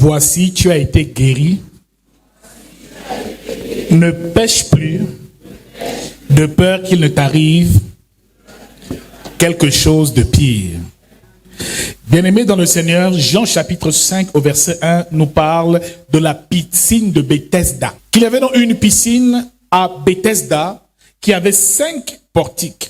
Voici, tu as été guéri. Ne pêche plus, de peur qu'il ne t'arrive quelque chose de pire. Bien-aimés dans le Seigneur, Jean chapitre 5 au verset 1 nous parle de la piscine de Bethesda. Il y avait donc une piscine à Bethesda qui avait 5 portiques.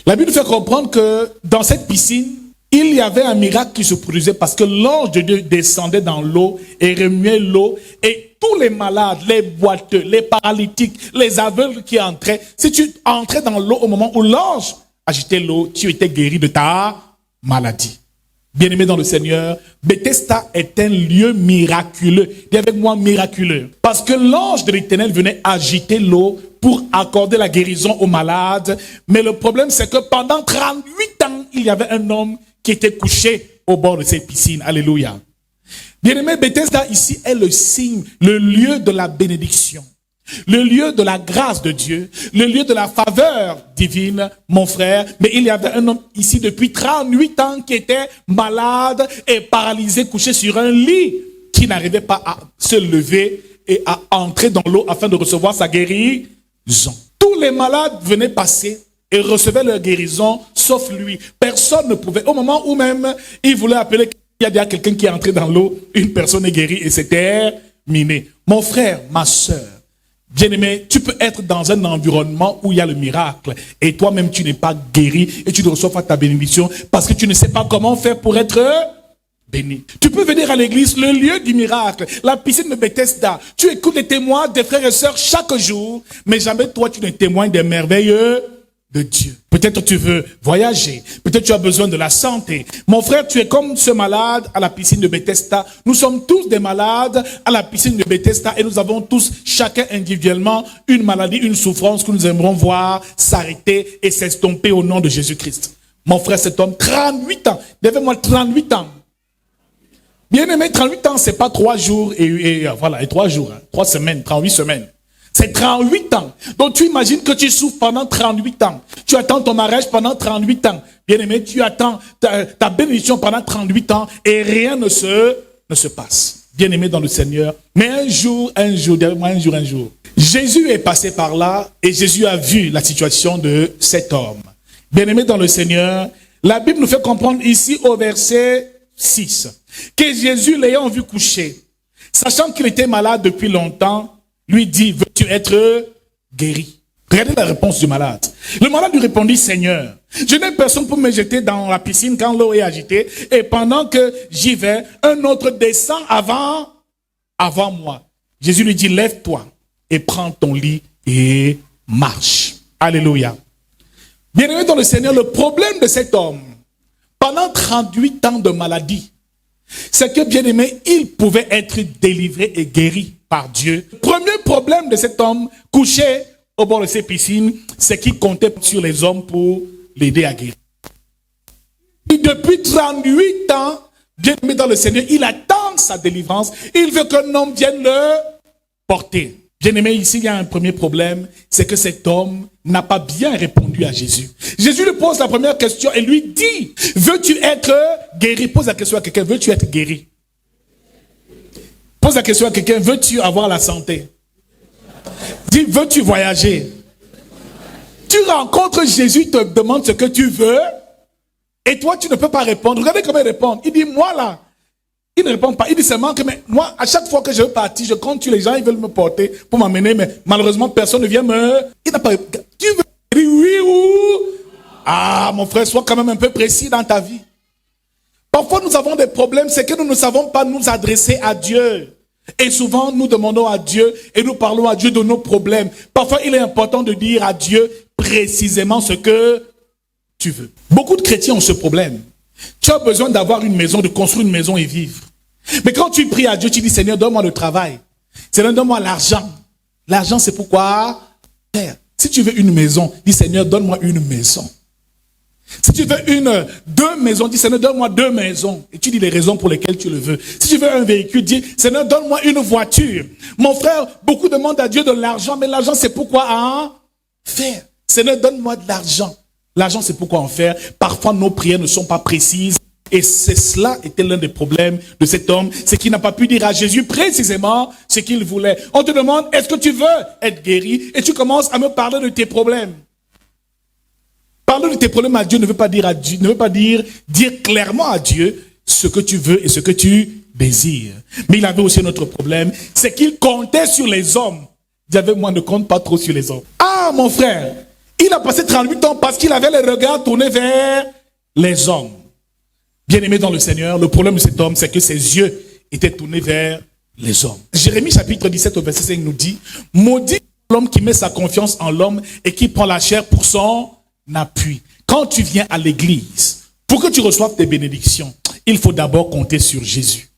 La Bible nous fait comprendre que dans cette piscine, il y avait un miracle qui se produisait parce que l'ange de Dieu descendait dans l'eau et remuait l'eau et tous les malades, les boiteux, les paralytiques, les aveugles qui entraient, si tu entrais dans l'eau au moment où l'ange agitait l'eau, tu étais guéri de ta maladie. Bien-aimé dans le Seigneur, Bethesda est un lieu miraculeux. Dis avec moi, miraculeux. Parce que l'ange de l'Éternel venait agiter l'eau pour accorder la guérison aux malades. Mais le problème, c'est que pendant 38 ans, il y avait un homme qui était couché au bord de cette piscine. Alléluia. Bien-aimé, Bethesda ici est le signe, le lieu de la bénédiction. Le lieu de la grâce de Dieu, le lieu de la faveur divine, mon frère. Mais il y avait un homme ici depuis 38 ans qui était malade et paralysé, couché sur un lit, qui n'arrivait pas à se lever et à entrer dans l'eau afin de recevoir sa guérison. Tous les malades venaient passer et recevaient leur guérison, sauf lui. Personne ne pouvait. Au moment où même il voulait appeler, il y a déjà quelqu'un qui est entré dans l'eau, une personne est guérie et c'était terminé. Mon frère, ma soeur, bien-aimé, tu peux être dans un environnement où il y a le miracle et toi-même tu n'es pas guéri et tu ne reçois pas ta bénédiction parce que tu ne sais pas comment faire pour être béni. Tu peux venir à l'église, le lieu du miracle, la piscine de Bethesda. Tu écoutes les témoins des frères et sœurs chaque jour, mais jamais toi tu ne témoignes des merveilles de Dieu. Peut-être tu veux voyager, peut-être tu as besoin de la santé. Mon frère, tu es comme ce malade à la piscine de Bethesda. Nous sommes tous des malades à la piscine de Bethesda et nous avons tous, chacun individuellement, une maladie, une souffrance que nous aimerons voir s'arrêter et s'estomper au nom de Jésus-Christ. Mon frère, cet homme, 38 ans, devez-moi 38 ans. Bien aimé, 38 ans, c'est pas 3 jours et 3 jours, 3 semaines, 38 semaines. C'est 38 ans. Donc tu imagines que tu souffres pendant 38 ans. Tu attends ton mariage pendant 38 ans. Bien-aimé, tu attends ta bénédiction pendant 38 ans et rien ne se passe. Bien-aimé dans le Seigneur. Mais un jour, Jésus est passé par là et Jésus a vu la situation de cet homme. Bien-aimé dans le Seigneur, la Bible nous fait comprendre ici au verset 6 que Jésus, l'ayant vu coucher, sachant qu'il était malade depuis longtemps, lui dit, veux-tu être guéri? Regardez la réponse du malade. Le malade lui répondit, Seigneur, je n'ai personne pour me jeter dans la piscine quand l'eau est agitée, et pendant que j'y vais, un autre descend avant moi. Jésus lui dit, lève-toi et prends ton lit et marche. Alléluia. Bien-aimé dans le Seigneur, le problème de cet homme, pendant 38 ans de maladie, c'est que, bien-aimé, il pouvait être délivré et guéri par Dieu. Le premier problème de cet homme couché au bord de ces piscines, c'est qu'il comptait sur les hommes pour l'aider à guérir. Et depuis 38 ans, bien-aimé dans le Seigneur, il attend sa délivrance. Il veut qu'un homme vienne le porter. Bien-aimé, ici, il y a un premier problème, c'est que cet homme n'a pas bien répondu à Jésus. Jésus lui pose la première question et lui dit, veux-tu être guéri? Pose la question à quelqu'un, veux-tu être guéri? Pose la question à quelqu'un, veux-tu avoir la santé? Dis, veux-tu voyager? Tu rencontres Jésus, il te demande ce que tu veux, et toi, tu ne peux pas répondre. Regardez comment il répond. Il dit, moi là, il ne répond pas. Il dit seulement que mais moi, à chaque fois que je veux partir, je compte sur les gens, ils veulent me porter pour m'amener, mais malheureusement, personne ne vient me... Il n'a pas... Tu veux dire oui ou... Ah, mon frère, sois quand même un peu précis dans ta vie. Parfois, nous avons des problèmes, c'est que nous ne savons pas nous adresser à Dieu. Et souvent, nous demandons à Dieu et nous parlons à Dieu de nos problèmes. Parfois, il est important de dire à Dieu précisément ce que tu veux. Beaucoup de chrétiens ont ce problème. Tu as besoin d'avoir une maison, de construire une maison et vivre. Mais quand tu pries à Dieu, tu dis, Seigneur, donne-moi le travail. Seigneur, donne-moi l'argent. L'argent, c'est pourquoi faire. Si tu veux une maison, dis, Seigneur, donne-moi une maison. Si tu veux deux maisons, dis, Seigneur, donne-moi 2 maisons. Et tu dis les raisons pour lesquelles tu le veux. Si tu veux un véhicule, dis, Seigneur, donne-moi une voiture. Mon frère, beaucoup demandent à Dieu de l'argent, mais l'argent, c'est pourquoi en faire. Seigneur, donne-moi de l'argent. L'argent, c'est pourquoi en faire. Parfois, nos prières ne sont pas précises Et c'est cela était l'un des problèmes de cet homme, c'est qu'il n'a pas pu dire à Jésus précisément ce qu'il voulait. On te demande, est-ce que tu veux être guéri? Et tu commences à me parler de tes problèmes. Parler de tes problèmes à Dieu ne veut pas dire dire clairement à Dieu ce que tu veux et ce que tu désires. Mais il avait aussi un autre problème, c'est qu'il comptait sur les hommes. Il avait, moi, ne compte pas trop sur les hommes. Ah, mon frère, il a passé 38 ans parce qu'il avait les regards tournés vers les hommes. Bien-aimé dans le Seigneur, le problème de cet homme, c'est que ses yeux étaient tournés vers les hommes. Jérémie chapitre 17 au verset 5 nous dit, « Maudit l'homme qui met sa confiance en l'homme et qui prend la chair pour son appui. » Quand tu viens à l'église, pour que tu reçoives tes bénédictions, il faut d'abord compter sur Jésus.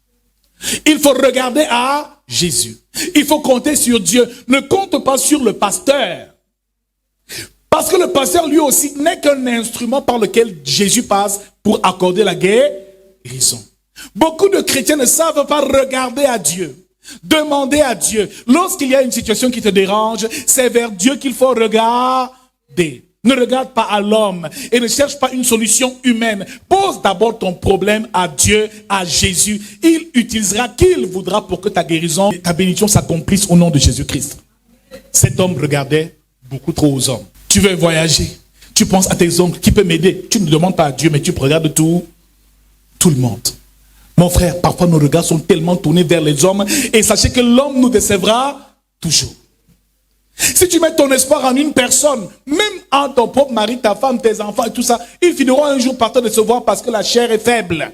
Il faut regarder à Jésus. Il faut compter sur Dieu. Ne compte pas sur le pasteur. Parce que le pasteur, lui aussi, n'est qu'un instrument par lequel Jésus passe pour accorder la guérison. Beaucoup de chrétiens ne savent pas regarder à Dieu, demander à Dieu. Lorsqu'il y a une situation qui te dérange, c'est vers Dieu qu'il faut regarder. Ne regarde pas à l'homme et ne cherche pas une solution humaine. Pose d'abord ton problème à Dieu, à Jésus. Il utilisera qui il voudra pour que ta guérison, ta bénédiction s'accomplisse au nom de Jésus-Christ. Cet homme regardait beaucoup trop aux hommes. Tu veux voyager, tu penses à tes oncles, qui peut m'aider? Tu ne demandes pas à Dieu, mais tu regardes tout le monde. Mon frère, parfois nos regards sont tellement tournés vers les hommes et sachez que l'homme nous décevra toujours. Si tu mets ton espoir en une personne, même en ton propre mari, ta femme, tes enfants et tout ça, ils finiront un jour par te décevoir parce que la chair est faible.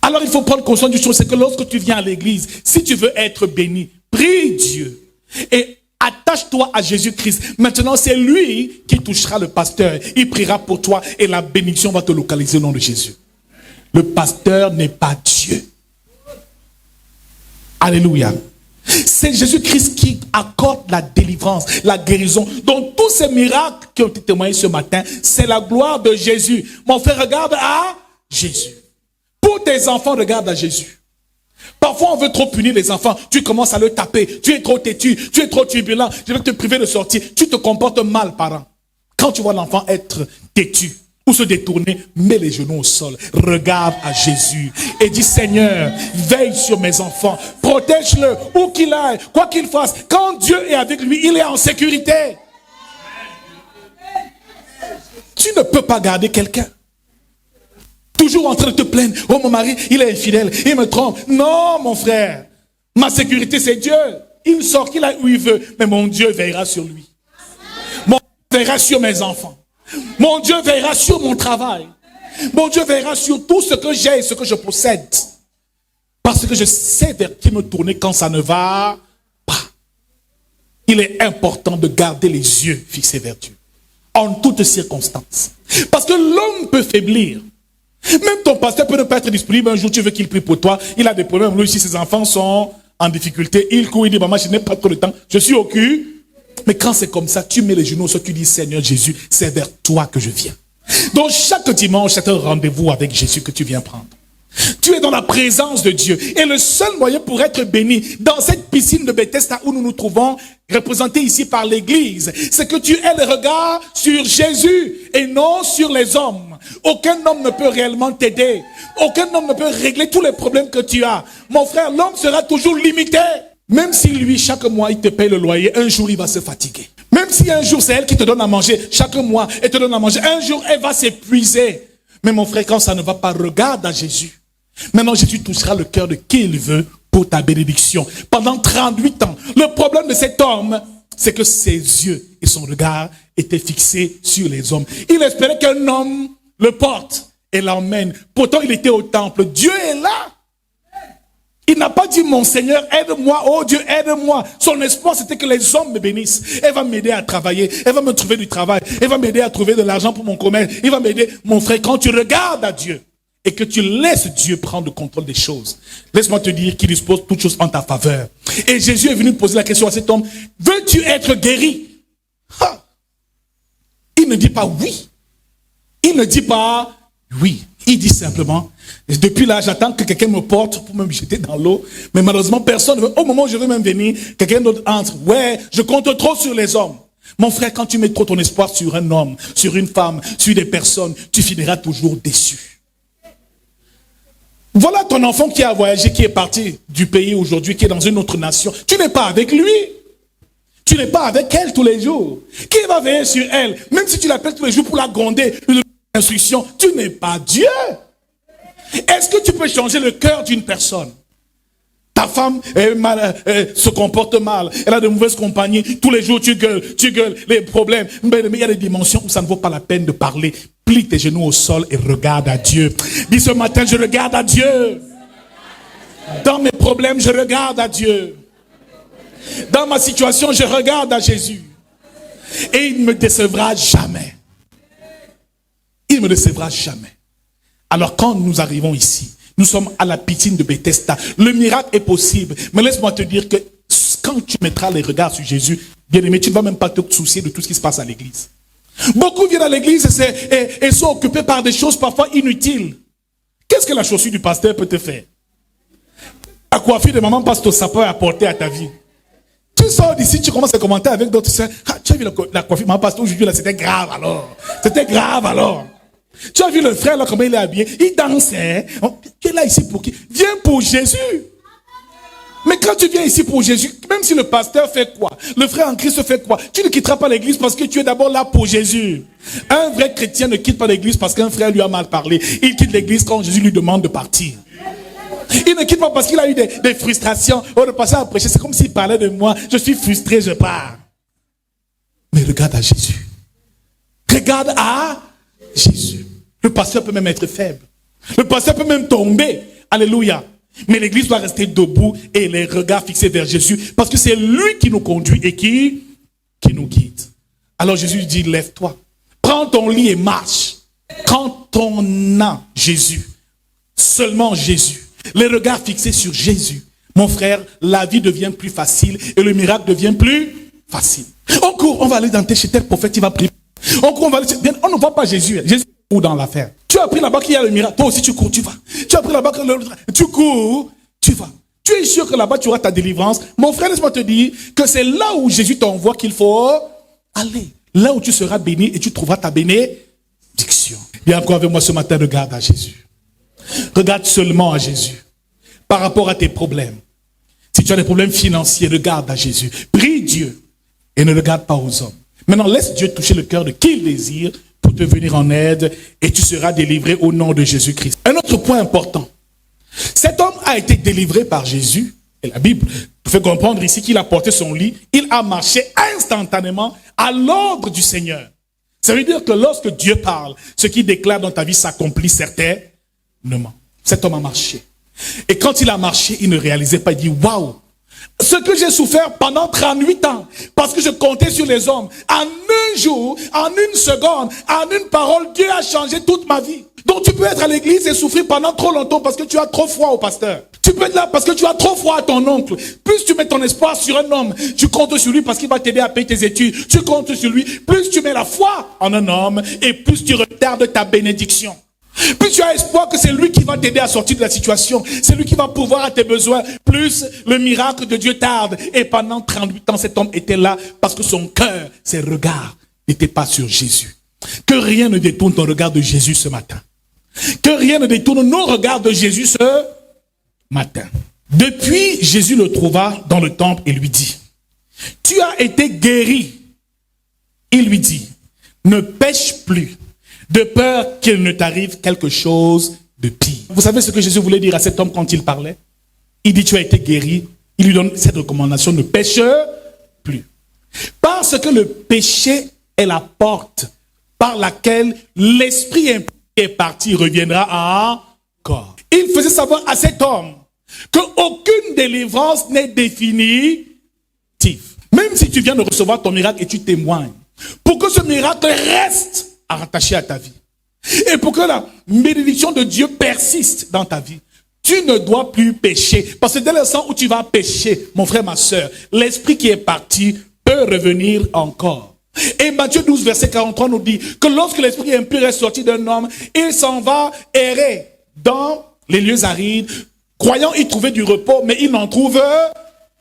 Alors il faut prendre conscience du chose, c'est que lorsque tu viens à l'église, si tu veux être béni, prie Dieu et attache-toi à Jésus-Christ. Maintenant, c'est lui qui touchera le pasteur. Il priera pour toi et la bénédiction va te localiser au nom de Jésus. Le pasteur n'est pas Dieu. Alléluia. C'est Jésus-Christ qui accorde la délivrance, la guérison. Donc tous ces miracles qui ont été témoignés ce matin, c'est la gloire de Jésus. Mon frère, regarde à Jésus. Pour tes enfants, regarde à Jésus. Parfois, on veut trop punir les enfants. Tu commences à le taper. Tu es trop têtu. Tu es trop turbulent. Je vais te priver de sortir. Tu te comportes mal, parent. Quand tu vois l'enfant être têtu ou se détourner, mets les genoux au sol. Regarde à Jésus et dis, Seigneur, veille sur mes enfants. Protège-le où qu'il aille, quoi qu'il fasse. Quand Dieu est avec lui, il est en sécurité. Tu ne peux pas garder quelqu'un. Toujours en train de te plaindre. Oh, mon mari, il est infidèle, il me trompe. Non, mon frère. Ma sécurité, c'est Dieu. Il sort qu'il aille où il veut. Mais mon Dieu veillera sur lui. Mon Dieu veillera sur mes enfants. Mon Dieu veillera sur mon travail. Mon Dieu veillera sur tout ce que j'ai et ce que je possède. Parce que je sais vers qui me tourner quand ça ne va pas. Il est important de garder les yeux fixés vers Dieu. En toutes circonstances. Parce que l'homme peut faiblir. Même ton pasteur peut ne pas être disponible. Un jour, tu veux qu'il prie pour toi. Il a des problèmes. Lui, si ses enfants sont en difficulté, il court, il dit, maman, je n'ai pas trop de temps. Je suis occupé. Mais quand c'est comme ça, tu mets les genoux au sol, tu dis, Seigneur Jésus, c'est vers toi que je viens. Donc, chaque dimanche, c'est un rendez-vous avec Jésus que tu viens prendre. Tu es dans la présence de Dieu. Et le seul moyen pour être béni dans cette piscine de Bethesda où nous nous trouvons, représentés ici par l'église, c'est que tu aies le regard sur Jésus et non sur les hommes. Aucun homme ne peut réellement t'aider. Aucun homme ne peut régler tous les problèmes que tu as. Mon frère, l'homme sera toujours limité. Même si lui, chaque mois, il te paye le loyer, un jour, il va se fatiguer. Même si un jour, c'est elle qui te donne à manger, chaque mois, elle te donne à manger, un jour, elle va s'épuiser. Mais mon frère, quand ça ne va pas, regarde à Jésus. Maintenant, Jésus touchera le cœur de qui il veut pour ta bénédiction. Pendant 38 ans, le problème de cet homme, c'est que ses yeux et son regard étaient fixés sur les hommes. Il espérait qu'un homme le porte et l'emmène. Pourtant, il était au temple. Dieu est là. Il n'a pas dit, mon Seigneur, aide-moi, oh Dieu, aide-moi. Son espoir, c'était que les hommes me bénissent. Elle va m'aider à travailler. Elle va me trouver du travail. Elle va m'aider à trouver de l'argent pour mon commerce. Il va m'aider. Mon frère, quand tu regardes à Dieu et que tu laisses Dieu prendre le contrôle des choses, laisse-moi te dire qu'il dispose toutes choses en ta faveur. Et Jésus est venu poser la question à cet homme, veux-tu être guéri? Il ne dit pas oui. Il ne dit pas oui. Il dit simplement, depuis là, j'attends que quelqu'un me porte pour me jeter dans l'eau. Mais malheureusement, personne ne veut. Au moment où je veux même venir, quelqu'un d'autre entre. Ouais, je compte trop sur les hommes. Mon frère, quand tu mets trop ton espoir sur un homme, sur une femme, sur des personnes, tu finiras toujours déçu. Voilà ton enfant qui a voyagé, qui est parti du pays aujourd'hui, qui est dans une autre nation. Tu n'es pas avec lui. Tu n'es pas avec elle tous les jours. Qui va veiller sur elle? Même si tu l'appelles tous les jours pour la gronder, une instruction, tu n'es pas Dieu. Est-ce que tu peux changer le cœur d'une personne? Ta femme se comporte mal, elle a de mauvaises compagnies, tous les jours tu gueules, les problèmes. Mais il y a des dimensions où ça ne vaut pas la peine de parler. Plie tes genoux au sol et regarde à Dieu. Dis ce matin, je regarde à Dieu. Dans mes problèmes, je regarde à Dieu. Dans ma situation, je regarde à Jésus. Et il ne me décevra jamais. Il ne me décevra jamais. Alors quand nous arrivons ici, nous sommes à la piscine de Bethesda. Le miracle est possible. Mais laisse-moi te dire que quand tu mettras les regards sur Jésus, bien aimé, tu ne vas même pas te soucier de tout ce qui se passe à l'église. Beaucoup viennent à l'église et sont occupés par des choses parfois inutiles. Qu'est-ce que la chaussure du pasteur peut te faire? La coiffure de maman pasteur, ça peut apporter à ta vie. Tu sors d'ici, tu commences à commenter avec d'autres soeurs. Ah, tu as vu la coiffure, maman pasteur, aujourd'hui, là, c'était grave alors. C'était grave alors. Tu as vu le frère là, comment il est habillé? Il dansait. Tu es là ici pour qui? Viens pour Jésus. Mais quand tu viens ici pour Jésus, même si le pasteur fait quoi? Le frère en Christ fait quoi? Tu ne quitteras pas l'église parce que tu es d'abord là pour Jésus. Un vrai chrétien ne quitte pas l'église parce qu'un frère lui a mal parlé. Il quitte l'église quand Jésus lui demande de partir. Il ne quitte pas parce qu'il a eu des frustrations. Oh, le pasteur a prêché, c'est comme s'il parlait de moi. Je suis frustré, je pars. Mais regarde à Jésus. Regarde à Jésus. Le pasteur peut même être faible. Le pasteur peut même tomber. Alléluia. Mais l'église doit rester debout et les regards fixés vers Jésus. Parce que c'est lui qui nous conduit et qui nous guide. Alors Jésus dit, lève-toi. Prends ton lit et marche. Quand on a Jésus, seulement Jésus, les regards fixés sur Jésus, mon frère, la vie devient plus facile et le miracle devient plus facile. On court, on va aller chez tel prophète, il va prier. On court, on ne voit pas Jésus. Jésus est dans l'affaire. Tu as appris là-bas qu'il y a le miracle. Toi aussi tu cours, tu vas. Tu as appris là-bas que tu cours, tu vas. Tu es sûr que là-bas tu auras ta délivrance. Mon frère, laisse-moi te dire que c'est là où Jésus t'envoie qu'il faut aller. Là où tu seras béni et tu trouveras ta bénédiction. Viens encore avec moi ce matin, regarde à Jésus. Regarde seulement à Jésus. Par rapport à tes problèmes. Si tu as des problèmes financiers, regarde à Jésus. Prie Dieu et ne regarde pas aux hommes. Maintenant, laisse Dieu toucher le cœur de qui il désire pour te venir en aide et tu seras délivré au nom de Jésus-Christ. Un autre point important. Cet homme a été délivré par Jésus. Et la Bible nous fait comprendre ici qu'il a porté son lit. Il a marché instantanément à l'ordre du Seigneur. Ça veut dire que lorsque Dieu parle, ce qu'il déclare dans ta vie s'accomplit certainement. Cet homme a marché. Et quand il a marché, il ne réalisait pas. Il dit, waouh! Ce que j'ai souffert pendant 38 ans, parce que je comptais sur les hommes, en un jour, en une seconde, en une parole, Dieu a changé toute ma vie. Donc tu peux être à l'église et souffrir pendant trop longtemps parce que tu as trop froid au pasteur. Tu peux être là parce que tu as trop froid à ton oncle. Plus tu mets ton espoir sur un homme, tu comptes sur lui parce qu'il va t'aider à payer tes études. Tu comptes sur lui. Plus tu mets la foi en un homme et plus tu retardes ta bénédiction. Plus tu as espoir que c'est lui qui va t'aider à sortir de la situation, c'est lui qui va pourvoir à tes besoins, plus le miracle de Dieu tarde. Et pendant 38 ans, cet homme était là parce que son cœur, ses regards n'étaient pas sur Jésus. Que rien ne détourne ton regard de Jésus ce matin. Que rien ne détourne nos regards de Jésus ce matin. Depuis, Jésus le trouva dans le temple et lui dit, tu as été guéri. Il lui dit, ne pêche plus, de peur qu'il ne t'arrive quelque chose de pire. Vous savez ce que Jésus voulait dire à cet homme quand il parlait? Il dit, tu as été guéri. Il lui donne cette recommandation, ne pêche plus. Parce que le péché est la porte par laquelle l'esprit impur est parti reviendra encore. Il faisait savoir à cet homme qu'aucune délivrance n'est définitive. Même si tu viens de recevoir ton miracle et tu témoignes, pour que ce miracle reste rattaché à ta vie, et pour que la bénédiction de Dieu persiste dans ta vie, tu ne dois plus pécher. Parce que dès l'instant où tu vas pécher, mon frère, ma soeur, l'esprit qui est parti peut revenir encore. Et Matthieu 12, verset 43 nous dit que lorsque l'esprit impur est sorti d'un homme, il s'en va errer dans les lieux arides, croyant y trouver du repos, mais il n'en trouve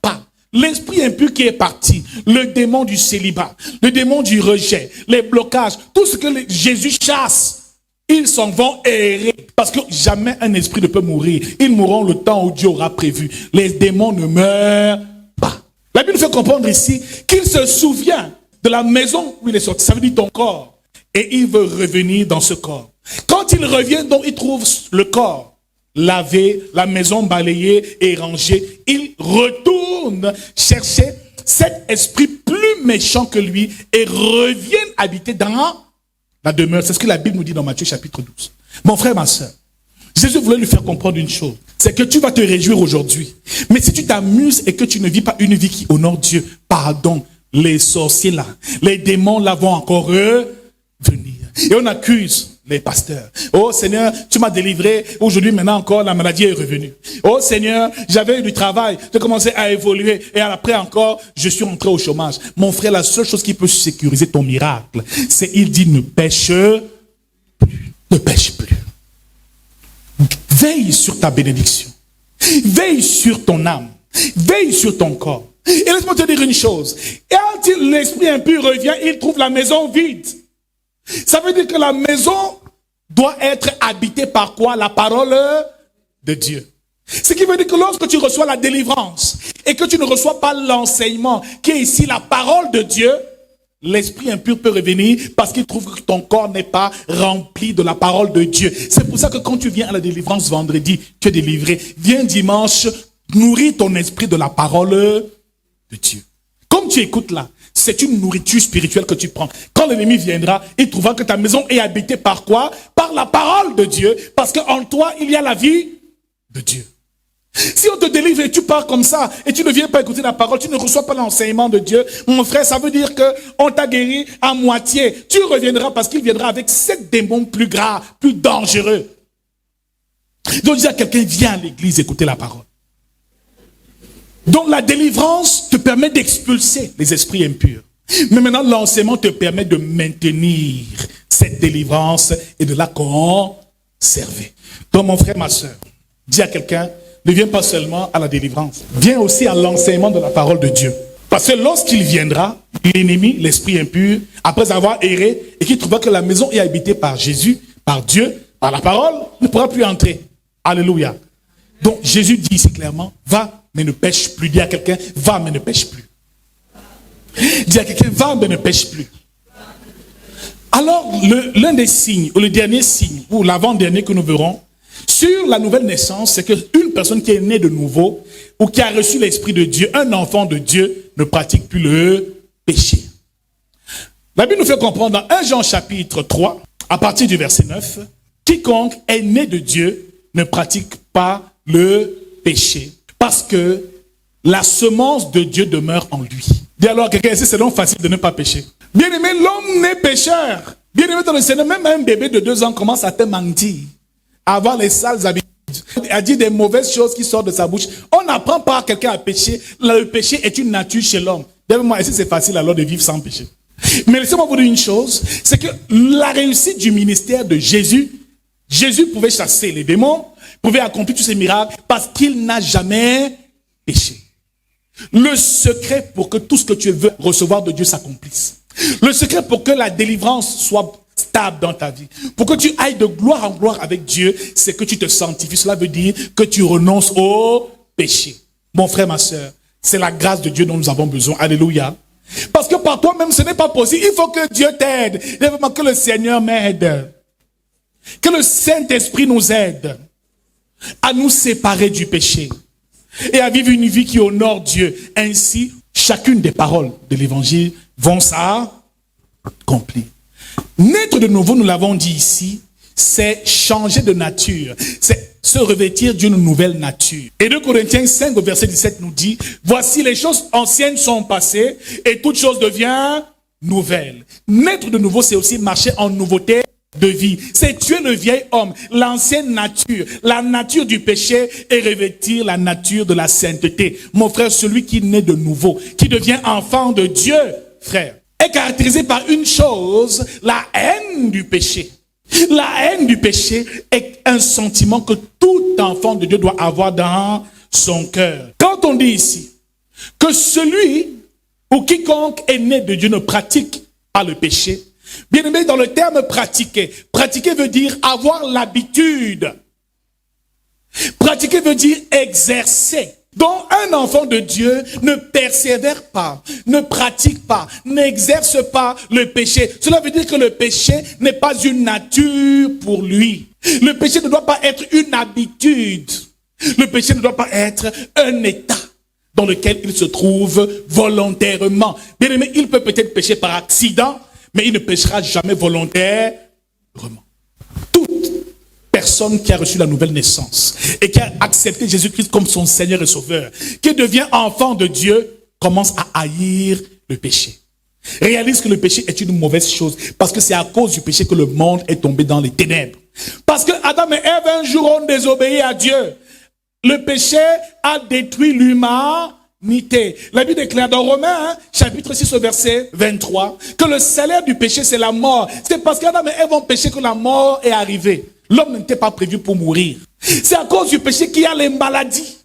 pas. L'esprit impur qui est parti, le démon du célibat, le démon du rejet, les blocages, tout ce que Jésus chasse, ils s'en vont errer. Parce que jamais un esprit ne peut mourir. Ils mourront le temps où Dieu aura prévu. Les démons ne meurent pas. La Bible nous fait comprendre ici qu'il se souvient de la maison où il est sorti. Ça veut dire ton corps. Et il veut revenir dans ce corps. Quand il revient, donc il trouve le corps lavé, la maison balayée et rangée. Il retourne chercher cet esprit plus méchant que lui et revient habiter dans la demeure. C'est ce que la Bible nous dit dans Matthieu chapitre 12. Mon frère, ma soeur, Jésus voulait lui faire comprendre une chose. C'est que tu vas te réjouir aujourd'hui. Mais si tu t'amuses et que tu ne vis pas une vie qui honore Dieu, pardon, les sorciers là, les démons là vont encore venir. Et on accuse les pasteurs. Oh Seigneur, tu m'as délivré. Aujourd'hui, maintenant encore, la maladie est revenue. Oh Seigneur, j'avais eu du travail. J'ai commencé à évoluer. Et après encore, je suis rentré au chômage. Mon frère, la seule chose qui peut sécuriser ton miracle, c'est il dit ne pêche plus. Ne pêche plus. Veille sur ta bénédiction. Veille sur ton âme. Veille sur ton corps. Et laisse-moi te dire une chose. Et quand l'esprit impur revient, il trouve la maison vide. Ça veut dire que la maison doit être habitée par quoi? La parole de Dieu. Ce qui veut dire que lorsque tu reçois la délivrance et que tu ne reçois pas l'enseignement qui est ici la parole de Dieu, l'esprit impur peut revenir parce qu'il trouve que ton corps n'est pas rempli de la parole de Dieu. C'est pour ça que quand tu viens à la délivrance vendredi, tu es délivré. Viens dimanche, nourris ton esprit de la parole de Dieu. Comme tu écoutes là, c'est une nourriture spirituelle que tu prends. Quand l'ennemi viendra, il trouvera que ta maison est habitée par quoi? Par la parole de Dieu. Parce qu'en toi, il y a la vie de Dieu. Si on te délivre et tu pars comme ça, et tu ne viens pas écouter la parole, tu ne reçois pas l'enseignement de Dieu, mon frère, ça veut dire qu'on t'a guéri à moitié. Tu reviendras parce qu'il viendra avec 7 démons plus graves, plus dangereux. Donc dis à quelqu'un, viens à l'église écouter la parole. Donc la délivrance te permet d'expulser les esprits impurs. Mais maintenant l'enseignement te permet de maintenir cette délivrance et de la conserver. Donc mon frère, ma soeur, dis à quelqu'un, ne viens pas seulement à la délivrance. Viens aussi à l'enseignement de la parole de Dieu. Parce que lorsqu'il viendra, l'ennemi, l'esprit impur, après avoir erré et qu'il trouvera que la maison est habitée par Jésus, par Dieu, par la parole, ne pourra plus entrer. Alléluia. Donc Jésus dit ici clairement, va mais ne pêche plus. Dis à quelqu'un, va mais ne pêche plus. Dis à quelqu'un, va mais ne pêche plus. Alors, l'un des signes, ou le dernier signe, ou l'avant-dernier que nous verrons, sur la nouvelle naissance, c'est qu'une personne qui est née de nouveau, ou qui a reçu l'Esprit de Dieu, un enfant de Dieu, ne pratique plus le péché. La Bible nous fait comprendre dans 1 Jean chapitre 3, à partir du verset 9, quiconque est né de Dieu ne pratique pas le péché. Parce que la semence de Dieu demeure en lui. Dis alors quelqu'un ici, c'est donc facile de ne pas pécher. Bien aimé, l'homme n'est pécheur. Bien aimé dans le Seigneur, même un bébé de 2 ans commence à te mentir, à avoir les sales habitudes, à dire des mauvaises choses qui sortent de sa bouche. On n'apprend pas à quelqu'un à pécher. Le péché est une nature chez l'homme. Moi, ici, c'est facile alors de vivre sans péché. Mais laissez-moi vous dire une chose, c'est que la réussite du ministère de Jésus, Jésus pouvait chasser les démons, pouvait accomplir tous ces miracles parce qu'il n'a jamais péché. Le secret pour que tout ce que tu veux recevoir de Dieu s'accomplisse. Le secret pour que la délivrance soit stable dans ta vie. Pour que tu ailles de gloire en gloire avec Dieu, c'est que tu te sanctifies. Cela veut dire que tu renonces au péché. Mon frère, ma soeur, c'est la grâce de Dieu dont nous avons besoin. Alléluia. Parce que par toi-même, ce n'est pas possible. Il faut que Dieu t'aide. Il faut que le Seigneur m'aide. Que le Saint-Esprit nous aide à nous séparer du péché et à vivre une vie qui honore Dieu. Ainsi, chacune des paroles de l'évangile vont s'accomplir. Naître de nouveau, nous l'avons dit ici, c'est changer de nature. C'est se revêtir d'une nouvelle nature. Et 2 Corinthiens 5 au verset 17 nous dit, voici les choses anciennes sont passées et toute chose devient nouvelle. Naître de nouveau, c'est aussi marcher en nouveauté de vie. C'est tuer le vieil homme, l'ancienne nature, la nature du péché et revêtir la nature de la sainteté. Mon frère, celui qui naît de nouveau, qui devient enfant de Dieu, frère, est caractérisé par une chose, la haine du péché. La haine du péché est un sentiment que tout enfant de Dieu doit avoir dans son cœur. Quand on dit ici que celui ou quiconque est né de Dieu ne pratique pas le péché, Bien-aimé, dans le terme pratiquer, pratiquer veut dire avoir l'habitude. Pratiquer veut dire exercer. Donc un enfant de Dieu ne persévère pas, ne pratique pas, n'exerce pas le péché. Cela veut dire que le péché n'est pas une nature pour lui. Le péché ne doit pas être une habitude. Le péché ne doit pas être un état dans lequel il se trouve volontairement. Bien aimé, il peut peut-être pécher par accident, mais il ne péchera jamais volontairement. Toute personne qui a reçu la nouvelle naissance et qui a accepté Jésus-Christ comme son Seigneur et Sauveur, qui devient enfant de Dieu, commence à haïr le péché. Réalise que le péché est une mauvaise chose, parce que c'est à cause du péché que le monde est tombé dans les ténèbres. Parce que Adam et Ève un jour ont désobéi à Dieu. Le péché a détruit l'humanité. La Bible déclare dans Romains, chapitre 6, au verset 23, que le salaire du péché, c'est la mort. C'est parce qu'Adam et Ève ont péché que la mort est arrivée. L'homme n'était pas prévu pour mourir. C'est à cause du péché qu'il y a les maladies,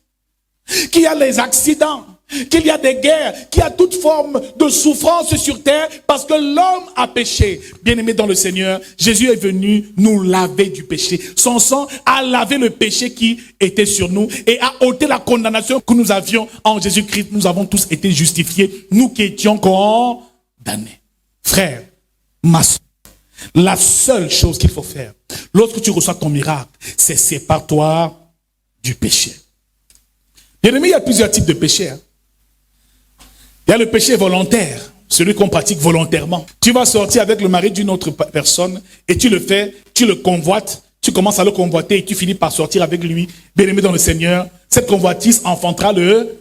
qu'il y a les accidents, qu'il y a des guerres, qu'il y a toute forme de souffrance sur terre, parce que l'homme a péché. Bien-aimé dans le Seigneur, Jésus est venu nous laver du péché. Son sang a lavé le péché qui était sur nous et a ôté la condamnation que nous avions en Jésus-Christ. Nous avons tous été justifiés, nous qui étions condamnés. Frère, ma soeur, la seule chose qu'il faut faire, lorsque tu reçois ton miracle, c'est sépare-toi du péché. Bien-aimé, il y a plusieurs types de péchés. Il y a le péché volontaire, celui qu'on pratique volontairement. Tu vas sortir avec le mari d'une autre personne et tu le fais, tu le convoites, tu commences à le convoiter et tu finis par sortir avec lui. Bien-aimé dans le Seigneur, cette convoitise enfantera le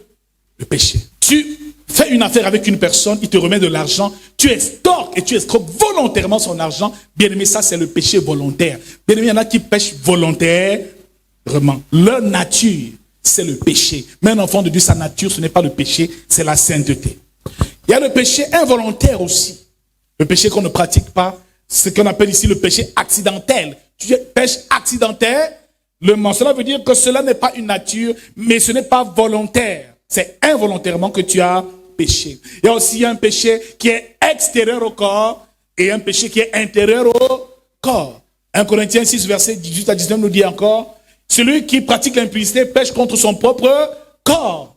péché. Tu fais une affaire avec une personne, il te remet de l'argent, tu estorques et tu escroques volontairement son argent. Bien-aimé, ça c'est le péché volontaire. Bien-aimé, il y en a qui pêchent volontairement. Leur nature, c'est le péché. Mais un enfant de Dieu, sa nature, ce n'est pas le péché, c'est la sainteté. Il y a le péché involontaire aussi. Le péché qu'on ne pratique pas, ce qu'on appelle ici le péché accidentel. Tu pêches accidentellement. Cela veut dire que cela n'est pas une nature, mais ce n'est pas volontaire. C'est involontairement que tu as péché. Il y a aussi un péché qui est extérieur au corps et un péché qui est intérieur au corps. 1 Corinthiens 6, verset 18 à 19 nous dit encore, celui qui pratique l'impudicité pêche contre son propre corps.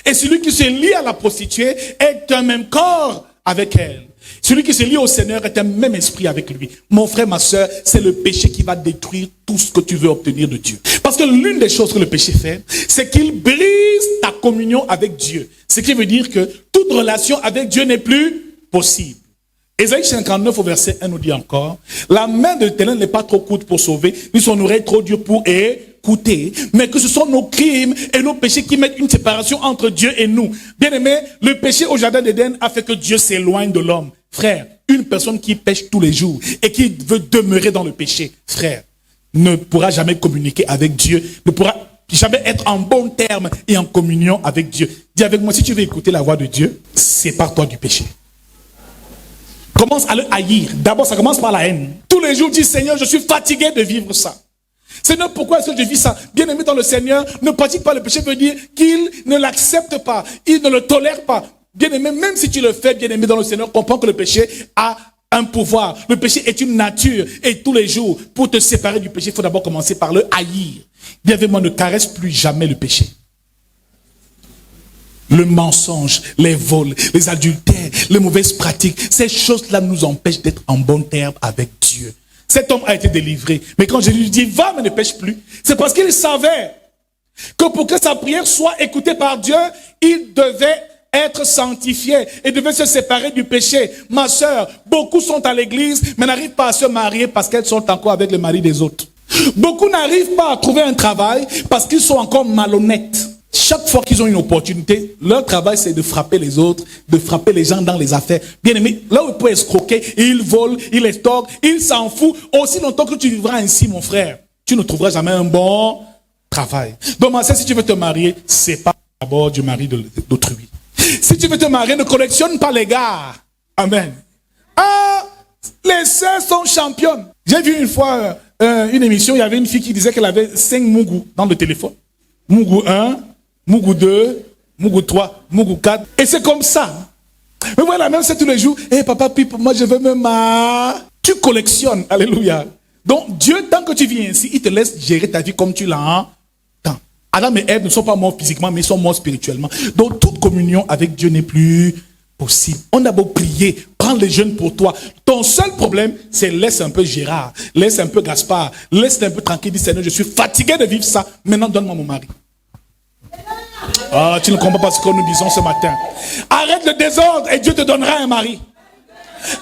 Et celui qui se lie à la prostituée est un même corps avec elle. Celui qui se lie au Seigneur est un même esprit avec lui. Mon frère, ma soeur, c'est le péché qui va détruire tout ce que tu veux obtenir de Dieu. Parce que l'une des choses que le péché fait, c'est qu'il brise ta communion avec Dieu. Ce qui veut dire que toute relation avec Dieu n'est plus possible. Ésaïe 59 au verset 1 nous dit encore, la main de l'Éternel n'est pas trop courte pour sauver, ni son oreille trop dure pour écouter, mais que ce sont nos crimes et nos péchés qui mettent une séparation entre Dieu et nous. Bien aimé, le péché au jardin d'Éden a fait que Dieu s'éloigne de l'homme. Frère, une personne qui pêche tous les jours et qui veut demeurer dans le péché, frère, ne pourra jamais communiquer avec Dieu, ne pourra jamais être en bon terme et en communion avec Dieu. Dis avec moi, si tu veux écouter la voix de Dieu, sépare-toi du péché. Commence à le haïr. D'abord, ça commence par la haine. Tous les jours, dis Seigneur, je suis fatigué de vivre ça. Seigneur, pourquoi est-ce que je vis ça? Bien-aimé dans le Seigneur, ne pratique pas le péché, veut dire qu'il ne l'accepte pas, il ne le tolère pas. Bien-aimé, même si tu le fais, bien-aimé dans le Seigneur, comprends que le péché a un pouvoir. Le péché est une nature. Et tous les jours, pour te séparer du péché, il faut d'abord commencer par le haïr. Dis avec moi, ne caresse plus jamais le péché. Le mensonge, les vols, les adultères, les mauvaises pratiques, ces choses-là nous empêchent d'être en bon terme avec Dieu. Cet homme a été délivré. Mais quand Jésus lui dit, va, mais ne pêche plus, c'est parce qu'il savait que pour que sa prière soit écoutée par Dieu, il devait être sanctifié et devait se séparer du péché. Ma sœur, beaucoup sont à l'église, mais n'arrivent pas à se marier parce qu'elles sont encore avec le mari des autres. Beaucoup n'arrivent pas à trouver un travail parce qu'ils sont encore malhonnêtes. Chaque fois qu'ils ont une opportunité, leur travail c'est de frapper les autres, de frapper les gens dans les affaires. Bien aimé, là où ils peuvent escroquer, ils volent, ils estorquent, ils s'en foutent. Aussi longtemps que tu vivras ainsi, mon frère, tu ne trouveras jamais un bon travail. Donc ma sœur, si tu veux te marier, c'est pas d'abord du mari d'autrui. Si tu veux te marier, ne collectionne pas les gars. Amen. Ah, les sœurs sont championnes. J'ai vu une fois une émission, il y avait une fille qui disait qu'elle avait 5 mougous dans le téléphone. Mougou 1, Mougou 2, Mougou 3, Mougou 4. Et c'est comme ça. Mais voilà, même c'est tous les jours. Hé, papa, pipe, moi je veux me marier. Tu collectionnes. Alléluia. Donc, Dieu, tant que tu viens ici, il te laisse gérer ta vie comme tu l'as. Adam et Ève ne sont pas morts physiquement, mais ils sont morts spirituellement. Donc, toute communion avec Dieu n'est plus possible. On a beau prier, prends les jeunes pour toi. Ton seul problème, c'est laisse un peu Gérard, laisse un peu Gaspard, laisse un peu tranquille. Dis Seigneur, je suis fatigué de vivre ça. Maintenant, donne-moi mon mari. Ah, tu ne comprends pas ce que nous disons ce matin. Arrête le désordre et Dieu te donnera un mari.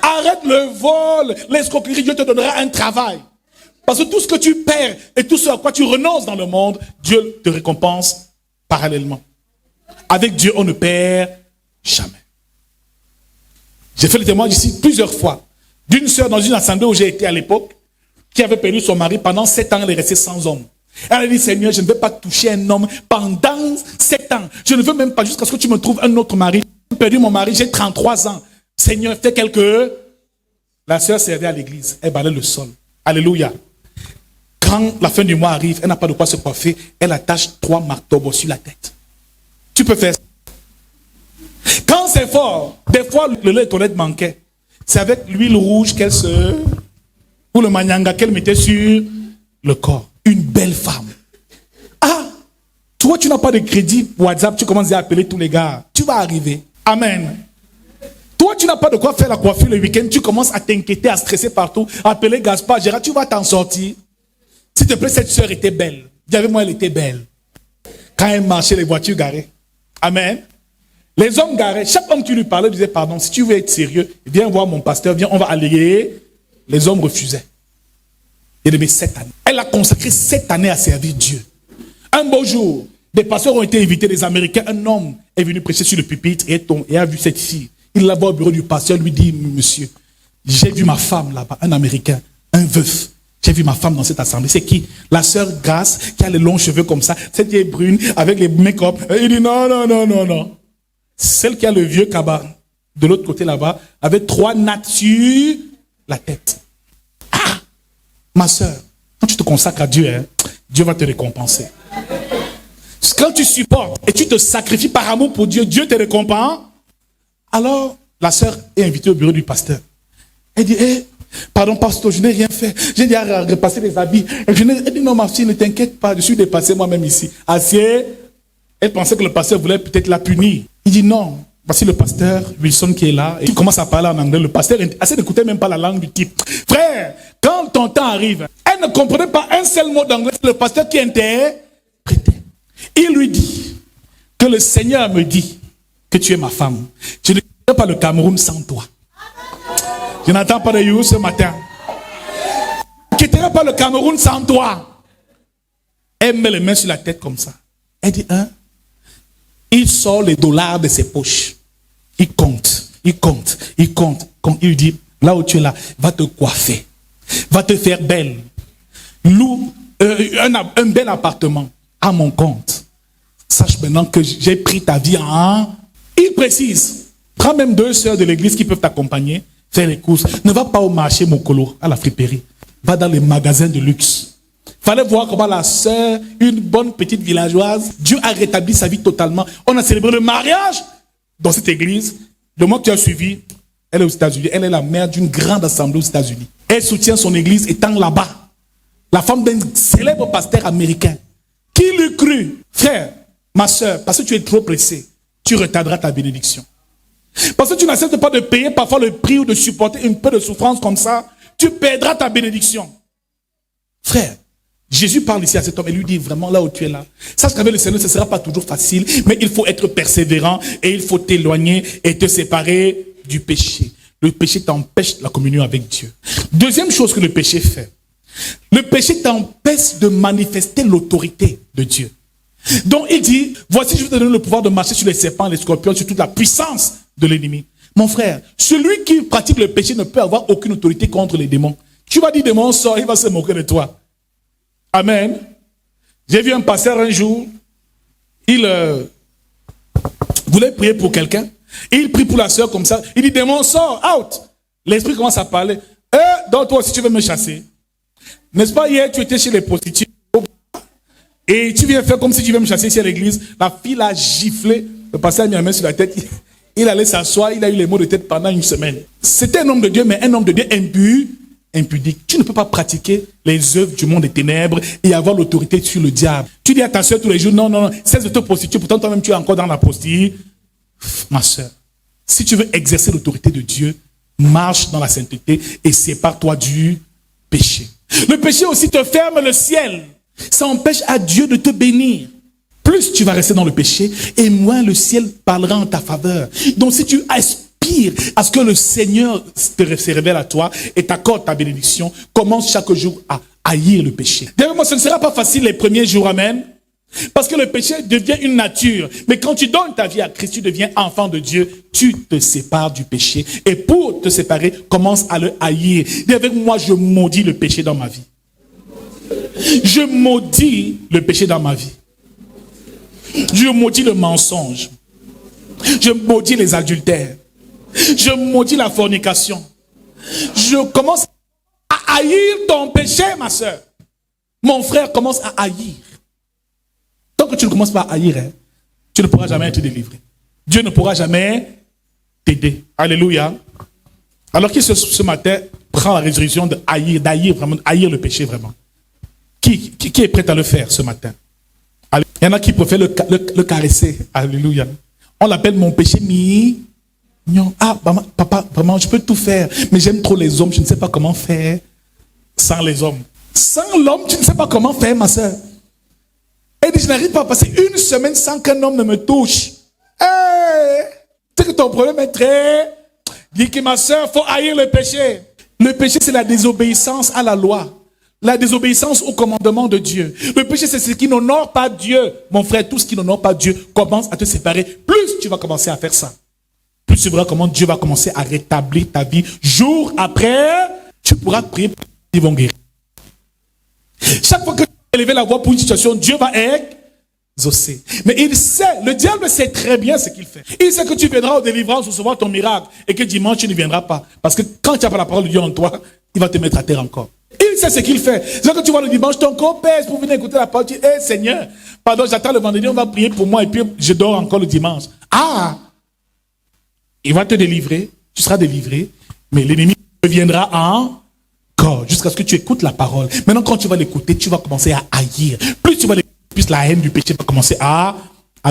Arrête le vol, l'escroquerie, Dieu te donnera un travail. Parce que tout ce que tu perds et tout ce à quoi tu renonces dans le monde, Dieu te récompense parallèlement. Avec Dieu, on ne perd jamais. J'ai fait le témoignage ici plusieurs fois d'une sœur dans une assemblée où j'ai été à l'époque, qui avait perdu son mari pendant 7 ans, elle est restée sans homme. Elle a dit, Seigneur, je ne veux pas toucher un homme pendant 7 ans. Je ne veux même pas jusqu'à ce que tu me trouves un autre mari. J'ai perdu mon mari, j'ai 33 ans. Seigneur, fais quelque... La sœur servait à l'église, elle balayait le sol. Alléluia. Quand la fin du mois arrive, elle n'a pas de quoi se coiffer, elle attache 3 marteaux sur la tête. Tu peux faire ça. Quand c'est fort, des fois le lait de toilette manquait. C'est avec l'huile rouge qu'elle se... ou le manyanga qu'elle mettait sur le corps. Une belle femme. Ah, toi tu n'as pas de crédit WhatsApp, tu commences à appeler tous les gars. Tu vas arriver. Amen. Toi tu n'as pas de quoi faire la coiffure le week-end, tu commences à t'inquiéter, à stresser partout, à appeler Gaspard, Gérard, tu vas t'en sortir. S'il te plaît, cette soeur était belle. Dis avec moi, elle était belle. Quand elle marchait, les voitures garées. Amen. Les hommes garés, chaque homme qui lui parlait disait, pardon, si tu veux être sérieux, viens voir mon pasteur, viens, on va alléguer. Les hommes refusaient. Il aimait 7 années. Elle a consacré 7 années à servir Dieu. Un beau jour, des pasteurs ont été invités, des Américains. Un homme est venu prêcher sur le pupitre et a vu cette fille. Il la voit au bureau du pasteur, lui dit, monsieur, j'ai vu ma femme là-bas, un Américain, un veuf. J'ai vu ma femme dans cette assemblée. C'est qui? La sœur Grace, qui a les longs cheveux comme ça, cette vieille brune, avec les make-up. Il dit, non, non, non, non, non. Celle qui a le vieux cabas, de l'autre côté là-bas, avec 3 nattes sur la tête. Ah! Ma sœur, quand tu te consacres à Dieu, hein, Dieu va te récompenser. Quand tu supportes et tu te sacrifies par amour pour Dieu, Dieu te récompense. Alors, la sœur est invitée au bureau du pasteur. Elle dit, pardon, pasteur, je n'ai rien fait. J'ai dit à repasser les habits. Elle dit, non, ma fille, ne t'inquiète pas, je suis dépassé moi-même ici. Assieds. Elle pensait que le pasteur voulait peut-être la punir. Il dit, non, voici le pasteur Wilson qui est là. Et il commence à parler en anglais. Le pasteur n'écoutait même pas la langue du type. Frère, quand ton temps arrive, elle ne comprenait pas un seul mot d'anglais. C'est le pasteur qui interprétait. Il lui dit que le Seigneur me dit que tu es ma femme. Je ne quitterai pas le Cameroun sans toi. Je n'entends pas de you ce matin. Je ne quitterai pas le Cameroun sans toi. Elle met les mains sur la tête comme ça. Elle dit, il sort les dollars de ses poches. Il compte. Comme il dit, là où tu es là, va te coiffer. Va te faire belle. Loue un bel appartement à mon compte. Sache maintenant que j'ai pris ta vie en... Il précise, prends même 2 sœurs de l'église qui peuvent t'accompagner, faire les courses. Ne va pas au marché Mokolo, à la friperie. Va dans les magasins de luxe. Fallait voir comment la sœur, une bonne petite villageoise, Dieu a rétabli sa vie totalement. On a célébré le mariage dans cette église. Le mois que tu as suivi, elle est aux États-Unis. Elle est la mère d'une grande assemblée aux États-Unis. Elle soutient son église étant là-bas. La femme d'un célèbre pasteur américain. Qui l'eût cru? Frère, ma sœur, parce que tu es trop pressé, tu retarderas ta bénédiction. Parce que tu n'acceptes pas de payer parfois le prix ou de supporter un peu de souffrance comme ça, tu perdras ta bénédiction. Frère, Jésus parle ici à cet homme et lui dit vraiment là où tu es là. Sache qu'avec le Seigneur, ce ne sera pas toujours facile, mais il faut être persévérant et il faut t'éloigner et te séparer du péché. Le péché t'empêche la communion avec Dieu. Deuxième chose que le péché fait. Le péché t'empêche de manifester l'autorité de Dieu. Donc il dit, voici je vais te donner le pouvoir de marcher sur les serpents, les scorpions, sur toute la puissance de l'ennemi. Mon frère, celui qui pratique le péché ne peut avoir aucune autorité contre les démons. Tu vas dire démon sort, il va se moquer de toi. Amen. J'ai vu un pasteur un jour, il voulait prier pour quelqu'un, et il prie pour la sœur comme ça, il dit démon sort, out. L'esprit commence à parler. Donc toi aussi tu veux me chasser. N'est-ce pas, hier tu étais chez les prostituées et tu viens faire comme si tu veux me chasser ici à l'église. La fille l'a giflé, le pasteur a mis la main sur la tête, Il allait s'asseoir, il a eu les maux de tête pendant une semaine. C'était un homme de Dieu, mais un homme de Dieu impudique. Tu ne peux pas pratiquer les œuvres du monde des ténèbres et avoir l'autorité sur le diable. Tu dis à ta soeur tous les jours, non, cesse de te prostituer, pourtant toi-même tu es encore dans la prostitution. Ma soeur, si tu veux exercer l'autorité de Dieu, marche dans la sainteté et sépare-toi du péché. Le péché aussi te ferme le ciel. Ça empêche à Dieu de te bénir. Plus tu vas rester dans le péché, et moins le ciel parlera en ta faveur. Donc si tu aspires à ce que le Seigneur se révèle à toi et t'accorde ta bénédiction, commence chaque jour à haïr le péché. D'ailleurs, moi, ce ne sera pas facile les premiers jours, amen. Parce que le péché devient une nature. Mais quand tu donnes ta vie à Christ, tu deviens enfant de Dieu, tu te sépares du péché. Et pour te séparer, commence à le haïr. Dis avec moi, je maudis le péché dans ma vie. Je maudis le péché dans ma vie. Je maudis le mensonge. Je maudis les adultères. Je maudis la fornication. Je commence à haïr ton péché, ma soeur. Mon frère commence à haïr. Tant que tu ne commences pas à haïr, tu ne pourras jamais être délivré. Dieu ne pourra jamais t'aider. Alléluia. Alors qui ce matin prend la résolution de haïr, vraiment, haïr le péché vraiment? Qui est prêt à le faire ce matin? Il y en a qui préfèrent le caresser. Alléluia. On l'appelle mon péché mignon. Ah, papa, vraiment, je peux tout faire. Mais j'aime trop les hommes, je ne sais pas comment faire sans les hommes. Sans l'homme, tu ne sais pas comment faire, ma soeur. Elle dit, je n'arrive pas à passer une semaine sans qu'un homme ne me touche. Hey, tu sais que ton problème est très... Dis que ma soeur, il faut haïr le péché. Le péché, c'est la désobéissance à la loi. La désobéissance au commandement de Dieu. Le péché, c'est ce qui n'honore pas Dieu. Mon frère, tout ce qui n'honore pas Dieu commence à te séparer. Plus tu vas commencer à faire ça, plus tu verras comment Dieu va commencer à rétablir ta vie. Jour après, tu pourras prier pour qu'ils vont guérir. Chaque fois que tu vas élever la voix pour une situation, Dieu va exaucer. Mais il sait, le diable sait très bien ce qu'il fait. Il sait que tu viendras aux délivrances recevoir ton miracle et que dimanche, tu ne viendras pas. Parce que quand tu n'as pas la parole de Dieu en toi, il va te mettre à terre encore. Il sait ce qu'il fait. C'est que tu vois le dimanche, ton corps pèse pour venir écouter la parole. Tu dis, hey, Seigneur, pardon, j'attends le vendredi, on va prier pour moi et puis je dors encore le dimanche. Ah! Il va te délivrer, tu seras délivré, mais l'ennemi reviendra encore jusqu'à ce que tu écoutes la parole. Maintenant, quand tu vas l'écouter, tu vas commencer à haïr. Plus tu vas l'écouter, plus la haine du péché va commencer à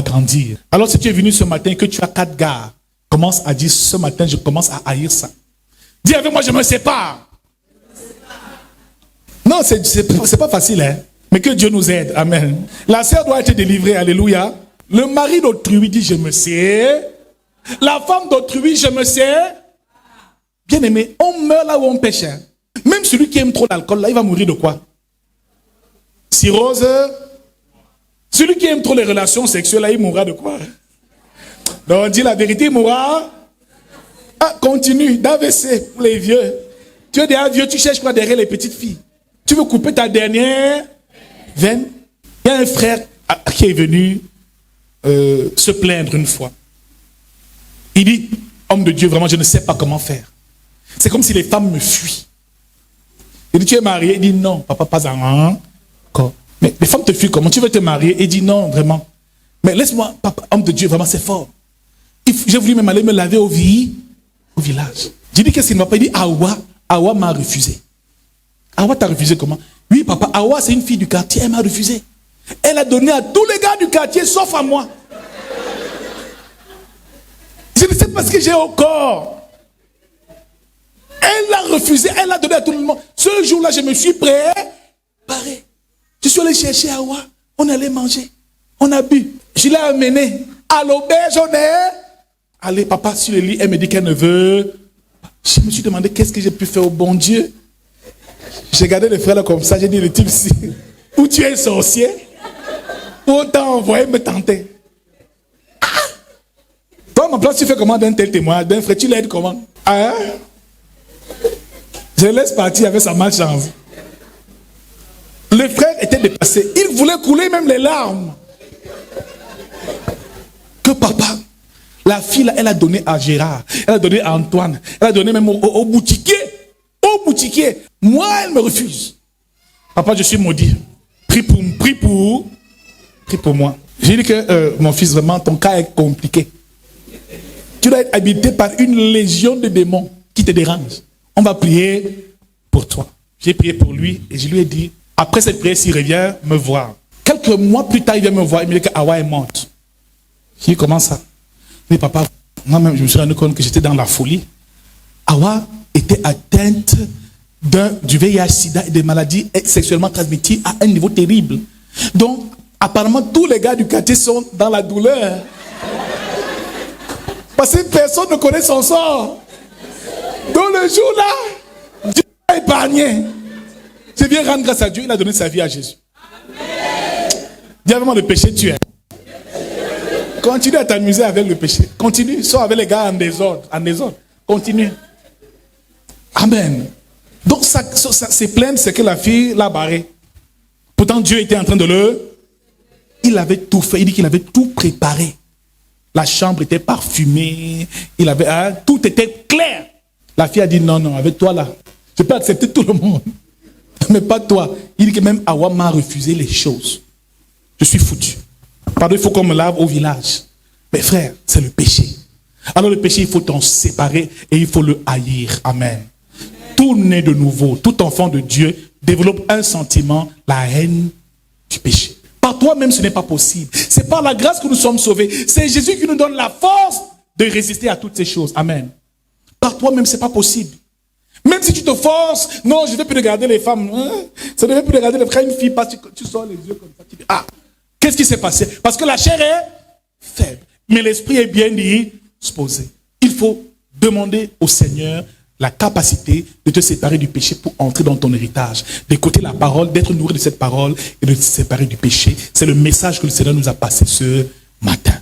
grandir. Alors, si tu es venu ce matin et que tu as 4 gars, commence à dire, ce matin, je commence à haïr ça. Dis avec moi, je me sépare. Non, c'est pas facile, hein. Mais que Dieu nous aide. Amen. La sœur doit être délivrée. Alléluia. Le mari d'autrui dit, je me sais. La femme d'autrui, je me sais. Bien aimé, on meurt là où on pêche. Hein. Même celui qui aime trop l'alcool, là, il va mourir de quoi? Cirrhose. Celui qui aime trop les relations sexuelles, là, il mourra de quoi? Donc, on dit la vérité, il mourra. Ah, continue. D'AVC pour les vieux. Tu es derrière vieux, tu cherches quoi derrière les petites filles? Tu veux couper ta dernière veine? Il y a un frère qui est venu se plaindre une fois. Il dit, homme de Dieu, vraiment, je ne sais pas comment faire. C'est comme si les femmes me fuient. Il dit, tu es marié? Il dit, non, papa, pas encore. Mais les femmes te fuient comment? Tu veux te marier? Il dit, non, vraiment. Mais laisse-moi, papa, homme de Dieu, vraiment, c'est fort. J'ai voulu même aller me laver au village. J'ai dit, qu'est-ce qu'il ne va pas? Il dit, Awa m'a refusé. Awa t'a refusé comment? Oui, papa, Awa, c'est une fille du quartier, elle m'a refusé. Elle a donné à tous les gars du quartier, sauf à moi. Je ne sais pas ce que j'ai au corps. Elle l'a refusé, elle l'a donné à tout le monde. Ce jour-là, je me suis préparé. Je suis allé chercher Awa, on allait manger, on a bu. Je l'ai amené à l'auberge, on est. Allez, papa, sur le lit, elle me dit qu'elle ne veut. Je me suis demandé qu'est-ce que j'ai pu faire au bon Dieu. J'ai gardé le frère là comme ça, j'ai dit le type si, ou tu es sorcier, ou on t'a envoyé me tenter. Ah! Toi, à ma place, tu fais comment d'un tel témoin, d'un frère, tu l'aides comment? Ah? Je laisse partir avec sa malchance. Le frère était dépassé, il voulait couler même les larmes. Que papa, la fille là, elle a donné à Gérard, elle a donné à Antoine, elle a donné même au boutiquier. Au boutiquier. Moi, elle me refuse. Papa, je suis maudit. Prie pour moi. J'ai dit que mon fils, vraiment, ton cas est compliqué. Tu dois être habité par une légion de démons qui te dérangent. On va prier pour toi. J'ai prié pour lui et je lui ai dit, après cette prière, s'il revient me voir. Quelques mois plus tard, il vient me voir, il me dit qu'Awa est morte. J'ai dit, comment ça? Mais papa, moi-même, je me suis rendu compte que j'étais dans la folie. Awa était atteinte du VIH-Sida et des maladies sexuellement transmissibles à un niveau terrible. Donc, apparemment, tous les gars du quartier sont dans la douleur. Parce que personne ne connaît son sort. Donc, le jour-là, Dieu m'a épargné. Je viens rendre grâce à Dieu, il a donné sa vie à Jésus. Dis vraiment, le péché tue. Continue à t'amuser avec le péché. Continue, sois avec les gars en désordre. Continue. Amen. Donc, ses plaintes, c'est que la fille l'a barré. Pourtant, Dieu était en train de il avait tout fait. Il dit qu'il avait tout préparé. La chambre était parfumée. Tout était clair. La fille a dit non, avec toi là, je peux accepter tout le monde. Mais pas toi. Il dit que même Awa m'a refusé les choses. Je suis foutu. Pardon, il faut qu'on me lave au village. Mais frère, c'est le péché. Alors le péché, il faut t'en séparer et il faut le haïr. Amen. Tout né de nouveau, tout enfant de Dieu développe un sentiment, la haine du péché. Par toi-même, ce n'est pas possible. C'est par la grâce que nous sommes sauvés. C'est Jésus qui nous donne la force de résister à toutes ces choses. Amen. Par toi-même, ce n'est pas possible. Même si tu te forces, non, je ne vais plus regarder les femmes. Ça ne vais plus regarder les femmes. Une fille passe, tu sors les yeux comme ça. Tu dis, qu'est-ce qui s'est passé? Parce que la chair est faible. Mais l'esprit est bien disposé. Il faut demander au Seigneur la capacité de te séparer du péché pour entrer dans ton héritage. D'écouter la parole, d'être nourri de cette parole et de te séparer du péché. C'est le message que le Seigneur nous a passé ce matin.